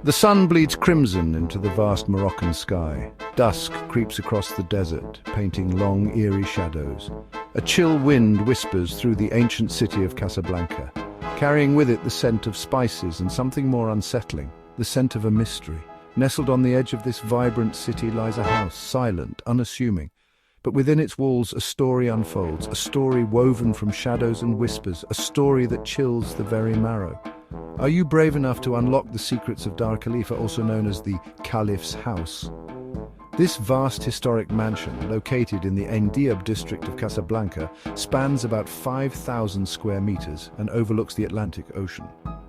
The sun bleeds crimson into the vast Moroccan sky. Dusk creeps across the desert, painting long, eerie shadows. A chill wind whispers through the ancient city of Casablanca, carrying with it the scent of spices and something more unsettling, the scent of a mystery. Nestled on the edge of this vibrant city lies a house, silent, unassuming. But within its walls a story unfolds, a story woven from shadows and whispers, a story that chills the very marrow. Are you brave enough to unlock the secrets of Dar Khalifa, also known as the Caliph's House? This vast historic mansion, located in the Ndiab district of Casablanca, spans about 5,000 square meters and overlooks the Atlantic Ocean.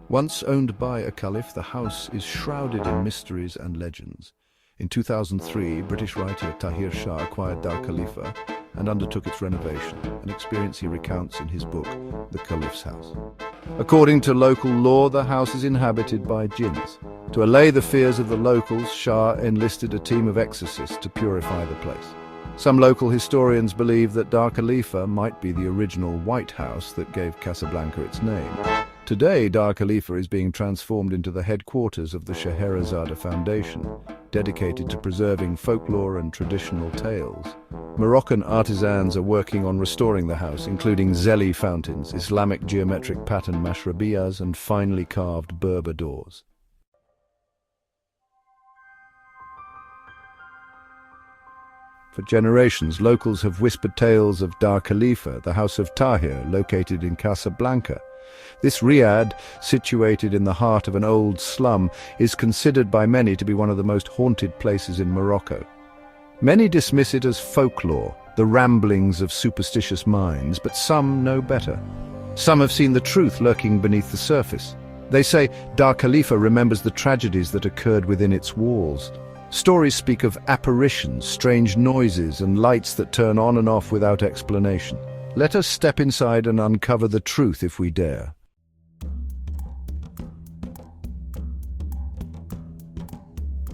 Once owned by a caliph, the house is shrouded in mysteries and legends. In 2003, British writer Tahir Shah acquired Dar Khalifa and undertook its renovation, an experience he recounts in his book, The Caliph's House. According to local law, the house is inhabited by jinns. To allay the fears of the locals, Shah enlisted a team of exorcists to purify the place. Some local historians believe that Dar Khalifa might be the original White House that gave Casablanca its name. Today, Dar Khalifa is being transformed into the headquarters of the Scheherazade Foundation, dedicated to preserving folklore and traditional tales. Moroccan artisans are working on restoring the house, including Zeli fountains, Islamic geometric pattern mashrabiyas, and finely carved Berber doors. For generations, locals have whispered tales of Dar Khalifa, the House of Tahir, located in Casablanca. This riad, situated in the heart of an old slum, is considered by many to be one of the most haunted places in Morocco. Many dismiss it as folklore, the ramblings of superstitious minds, but some know better. Some have seen the truth lurking beneath the surface. They say Dar Khalifa remembers the tragedies that occurred within its walls. Stories speak of apparitions, strange noises, and lights that turn on and off without explanation. Let us step inside and uncover the truth if we dare.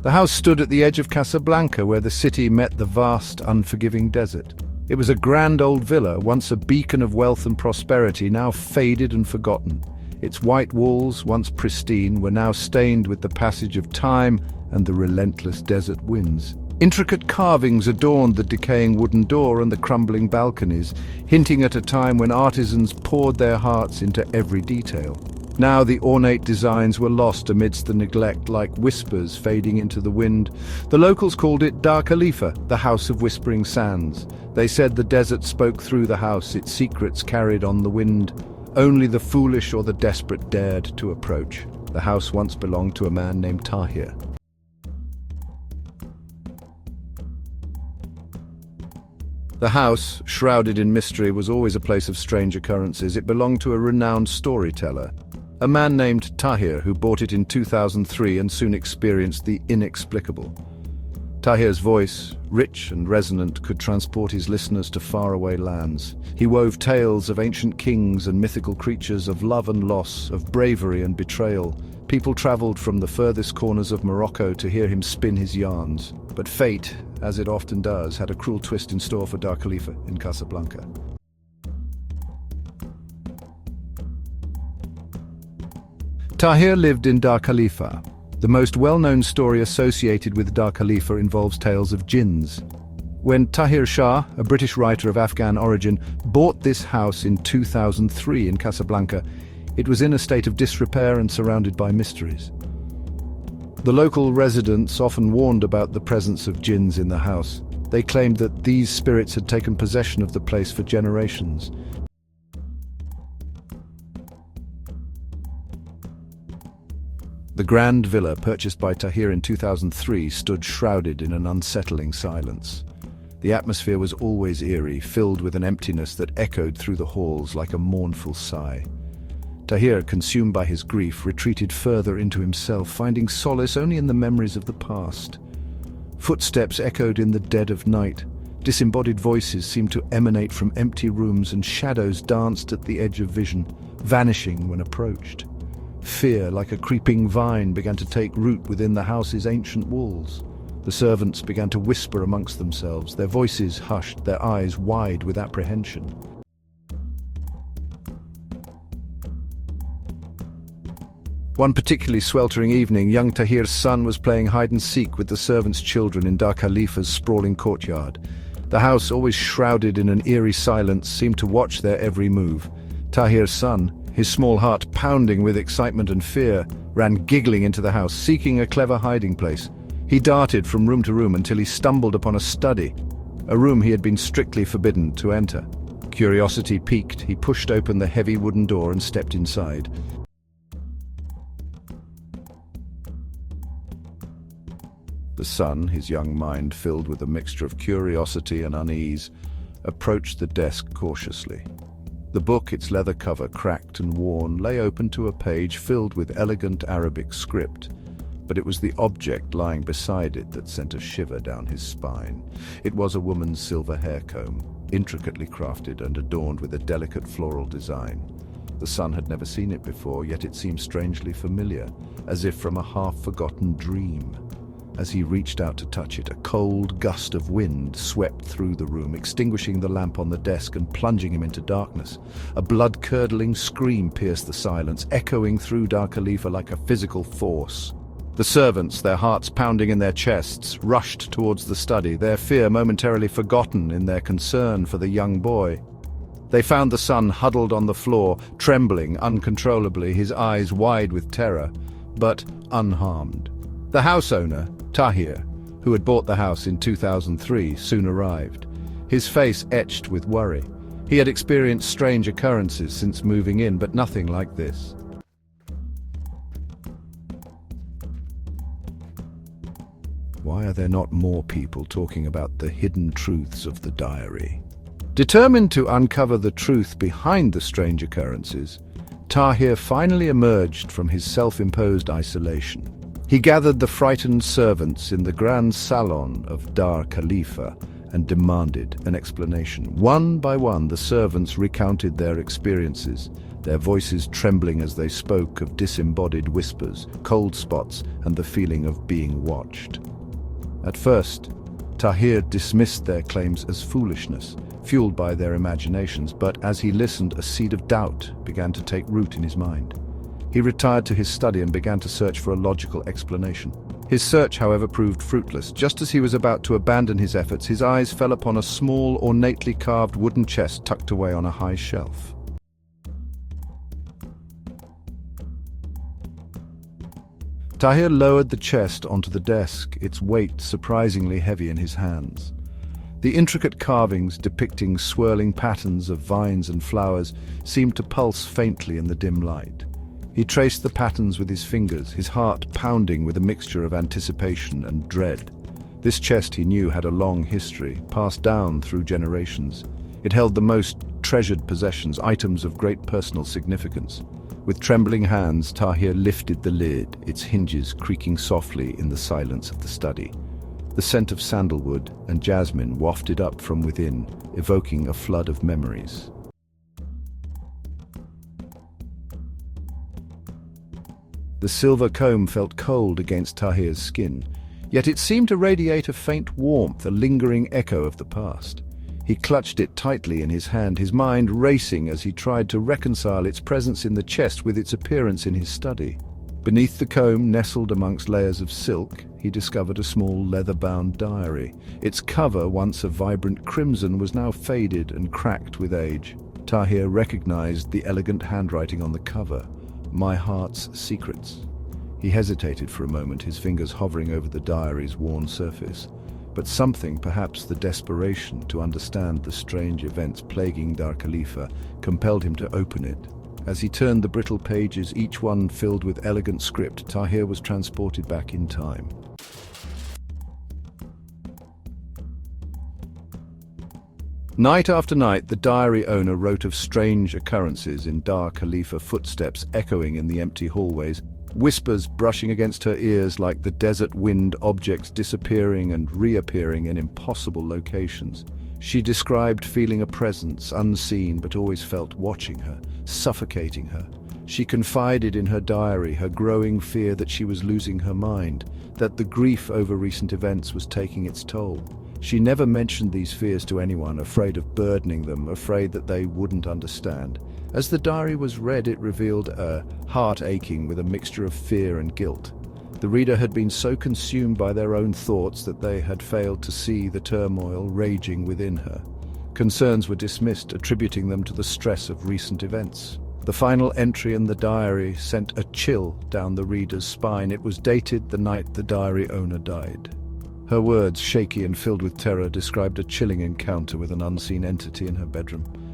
The house stood at the edge of Casablanca, where the city met the vast, unforgiving desert. It was a grand old villa, once a beacon of wealth and prosperity, now faded and forgotten. Its white walls, once pristine, were now stained with the passage of time and the relentless desert winds. Intricate carvings adorned the decaying wooden door and the crumbling balconies, hinting at a time when artisans poured their hearts into every detail. Now the ornate designs were lost amidst the neglect, like whispers fading into the wind. The locals called it Dar Khalifa, the House of Whispering Sands. They said the desert spoke through the house, its secrets carried on the wind. Only the foolish or the desperate dared to approach. The house once belonged to a man named Tahir. The house, shrouded in mystery, was always a place of strange occurrences. It belonged to a renowned storyteller, a man named Tahir, who bought it in 2003 and soon experienced the inexplicable. Tahir's voice, rich and resonant, could transport his listeners to faraway lands. He wove tales of ancient kings and mythical creatures, of love and loss, of bravery and betrayal. People traveled from the furthest corners of Morocco to hear him spin his yarns. But fate, as it often does, had a cruel twist in store for Dar Khalifa in Casablanca. Tahir lived in Dar Khalifa. The most well-known story associated with Dar Khalifa involves tales of jinns. When Tahir Shah, a British writer of Afghan origin, bought this house in 2003 in Casablanca, it was in a state of disrepair and surrounded by mysteries. The local residents often warned about the presence of jinns in the house. They claimed that these spirits had taken possession of the place for generations. The grand villa, purchased by Tahir in 2003, stood shrouded in an unsettling silence. The atmosphere was always eerie, filled with an emptiness that echoed through the halls like a mournful sigh. Tahir, consumed by his grief, retreated further into himself, finding solace only in the memories of the past. Footsteps echoed in the dead of night. Disembodied voices seemed to emanate from empty rooms, and shadows danced at the edge of vision, vanishing when approached. Fear, like a creeping vine, began to take root within the house's ancient walls. The servants began to whisper amongst themselves, their voices hushed, their eyes wide with apprehension. One particularly sweltering evening, young Tahir's son was playing hide-and-seek with the servants' children in Dar Khalifa's sprawling courtyard. The house, always shrouded in an eerie silence, seemed to watch their every move. Tahir's son, his small heart pounding with excitement and fear, ran giggling into the house, seeking a clever hiding place. He darted from room to room until he stumbled upon a study, a room he had been strictly forbidden to enter. Curiosity piqued, he pushed open the heavy wooden door and stepped inside. The son, his young mind filled with a mixture of curiosity and unease, approached the desk cautiously. The book, its leather cover cracked and worn, lay open to a page filled with elegant Arabic script, but it was the object lying beside it that sent a shiver down his spine. It was a woman's silver hair comb, intricately crafted and adorned with a delicate floral design. The son had never seen it before, yet it seemed strangely familiar, as if from a half-forgotten dream. As he reached out to touch it, a cold gust of wind swept through the room, extinguishing the lamp on the desk and plunging him into darkness. A blood-curdling scream pierced the silence, echoing through Dar Khalifa like a physical force. The servants, their hearts pounding in their chests, rushed towards the study, their fear momentarily forgotten in their concern for the young boy. They found the son huddled on the floor, trembling uncontrollably, his eyes wide with terror, but unharmed. The house owner, Tahir, who had bought the house in 2003, soon arrived, his face etched with worry. He had experienced strange occurrences since moving in, but nothing like this. Why are there not more people talking about the hidden truths of the diary? Determined to uncover the truth behind the strange occurrences, Tahir finally emerged from his self-imposed isolation. He gathered the frightened servants in the grand salon of Dar Khalifa and demanded an explanation. One by one, the servants recounted their experiences, their voices trembling as they spoke of disembodied whispers, cold spots, and the feeling of being watched. At first, Tahir dismissed their claims as foolishness, fueled by their imaginations, but as he listened, a seed of doubt began to take root in his mind. He retired to his study and began to search for a logical explanation. His search, however, proved fruitless. Just as he was about to abandon his efforts, his eyes fell upon a small, ornately carved wooden chest tucked away on a high shelf. Tahir lowered the chest onto the desk, its weight surprisingly heavy in his hands. The intricate carvings depicting swirling patterns of vines and flowers seemed to pulse faintly in the dim light. He traced the patterns with his fingers, his heart pounding with a mixture of anticipation and dread. This chest, he knew, had a long history, passed down through generations. It held the most treasured possessions, items of great personal significance. With trembling hands, Tahir lifted the lid, its hinges creaking softly in the silence of the study. The scent of sandalwood and jasmine wafted up from within, evoking a flood of memories. The silver comb felt cold against Tahir's skin, yet it seemed to radiate a faint warmth, a lingering echo of the past. He clutched it tightly in his hand, his mind racing as he tried to reconcile its presence in the chest with its appearance in his study. Beneath the comb, nestled amongst layers of silk, he discovered a small leather-bound diary. Its cover, once a vibrant crimson, was now faded and cracked with age. Tahir recognized the elegant handwriting on the cover. "My heart's secrets." He hesitated for a moment, his fingers hovering over the diary's worn surface. But something, perhaps the desperation to understand the strange events plaguing Dar Khalifa, compelled him to open it. As he turned the brittle pages, each one filled with elegant script, Tahir was transported back in time. Night after night, the diary owner wrote of strange occurrences in Dar Khalifa, footsteps echoing in the empty hallways, whispers brushing against her ears like the desert wind, objects disappearing and reappearing in impossible locations. She described feeling a presence, unseen but always felt, watching her, suffocating her. She confided in her diary her growing fear that she was losing her mind, that the grief over recent events was taking its toll. She never mentioned these fears to anyone, afraid of burdening them, afraid that they wouldn't understand. As the diary was read, it revealed a heart aching with a mixture of fear and guilt. The reader had been so consumed by their own thoughts that they had failed to see the turmoil raging within her. Concerns were dismissed, attributing them to the stress of recent events. The final entry in the diary sent a chill down the reader's spine. It was dated the night the diary owner died. Her words, shaky and filled with terror, described a chilling encounter with an unseen entity in her bedroom.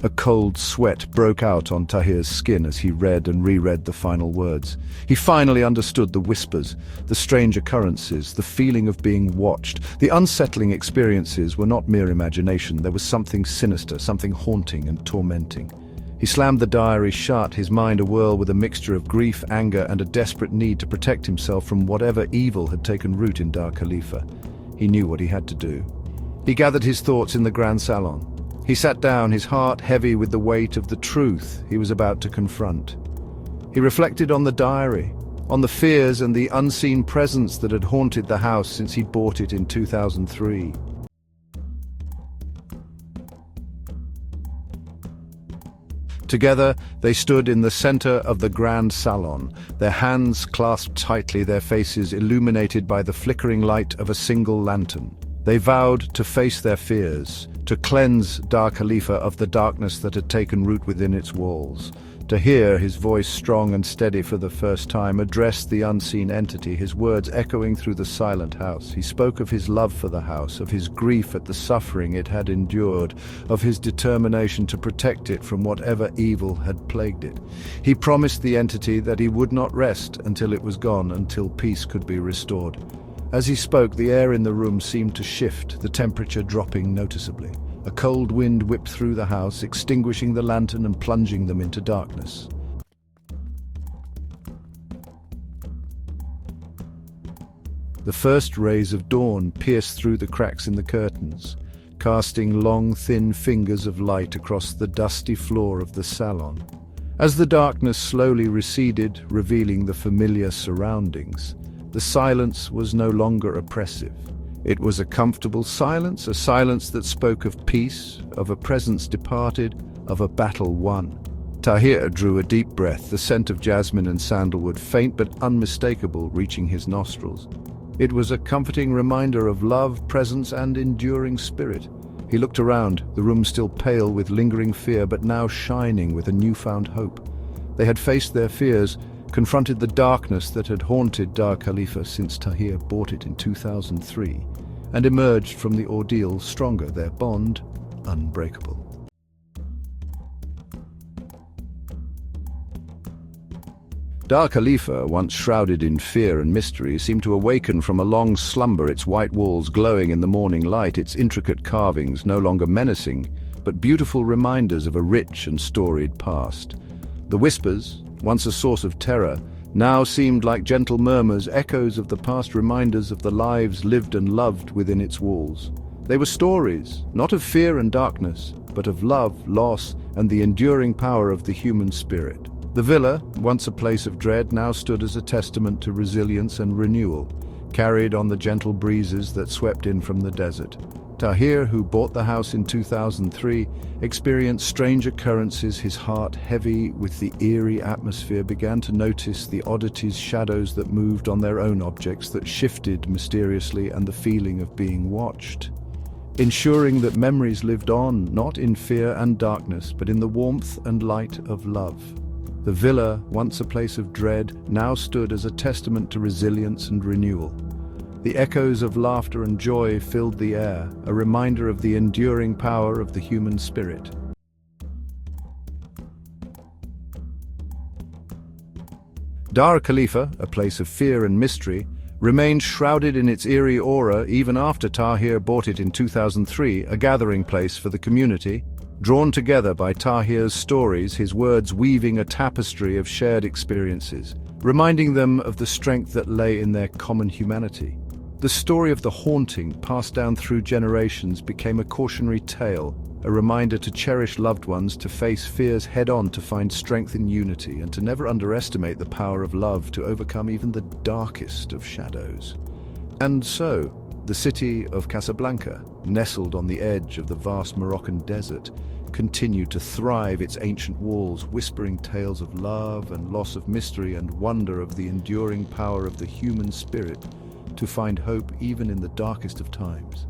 A cold sweat broke out on Tahir's skin as he read and reread the final words. He finally understood the whispers, the strange occurrences, the feeling of being watched. The unsettling experiences were not mere imagination. There was something sinister, something haunting and tormenting. He slammed the diary shut, his mind awhirl with a mixture of grief, anger, and a desperate need to protect himself from whatever evil had taken root in Dar Khalifa. He knew what he had to do. He gathered his thoughts in the grand salon. He sat down, his heart heavy with the weight of the truth he was about to confront. He reflected on the diary, on the fears and the unseen presence that had haunted the house since he bought it in 2003. Together, they stood in the center of the grand salon, their hands clasped tightly, their faces illuminated by the flickering light of a single lantern. They vowed to face their fears, to cleanse Dar Khalifa of the darkness that had taken root within its walls. Tahir, his voice strong and steady for the first time, addressed the unseen entity, his words echoing through the silent house. He spoke of his love for the house, of his grief at the suffering it had endured, of his determination to protect it from whatever evil had plagued it. He promised the entity that he would not rest until it was gone, until peace could be restored. As he spoke, the air in the room seemed to shift, the temperature dropping noticeably. A cold wind whipped through the house, extinguishing the lantern and plunging them into darkness. The first rays of dawn pierced through the cracks in the curtains, casting long, thin fingers of light across the dusty floor of the salon. As the darkness slowly receded, revealing the familiar surroundings, the silence was no longer oppressive. It was a comfortable silence, a silence that spoke of peace, of a presence departed, of a battle won. Tahir drew a deep breath, the scent of jasmine and sandalwood, faint but unmistakable, reaching his nostrils. It was a comforting reminder of love, presence, and enduring spirit. He looked around, the room still pale with lingering fear, but now shining with a newfound hope. They had faced their fears, confronted the darkness that had haunted Dar Khalifa since Tahir bought it in 2003, and emerged from the ordeal stronger, their bond unbreakable. Dar Khalifa, once shrouded in fear and mystery, seemed to awaken from a long slumber, its white walls glowing in the morning light, its intricate carvings no longer menacing, but beautiful reminders of a rich and storied past. The whispers, once a source of terror, now seemed like gentle murmurs, echoes of the past, reminders of the lives lived and loved within its walls. They were stories, not of fear and darkness, but of love, loss, and the enduring power of the human spirit. The villa, once a place of dread, now stood as a testament to resilience and renewal, carried on the gentle breezes that swept in from the desert. Tahir, who bought the house in 2003, experienced strange occurrences. His heart heavy with the eerie atmosphere, began to notice the oddities, shadows that moved on their own, objects that shifted mysteriously, and the feeling of being watched. Ensuring that memories lived on, not in fear and darkness, but in the warmth and light of love. The villa, once a place of dread, now stood as a testament to resilience and renewal. The echoes of laughter and joy filled the air, a reminder of the enduring power of the human spirit. Dar Khalifa, a place of fear and mystery, remained shrouded in its eerie aura even after Tahir bought it in 2003, a gathering place for the community, drawn together by Tahir's stories, his words weaving a tapestry of shared experiences, reminding them of the strength that lay in their common humanity. The story of the haunting, passed down through generations, became a cautionary tale, a reminder to cherish loved ones, to face fears head-on, to find strength in unity, and to never underestimate the power of love to overcome even the darkest of shadows. And so, The city of Casablanca, nestled on the edge of the vast Moroccan desert, continued to thrive, its ancient walls whispering tales of love and loss, of mystery and wonder, of the enduring power of the human spirit to find hope even in the darkest of times.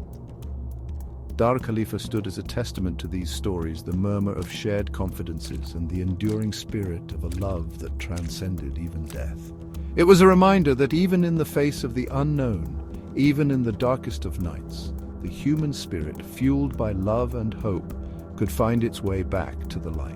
Dar Khalifa stood as a testament to these stories, the murmur of shared confidences and the enduring spirit of a love that transcended even death. It was a reminder that even in the face of the unknown, even in the darkest of nights, the human spirit, fueled by love and hope, could find its way back to the light.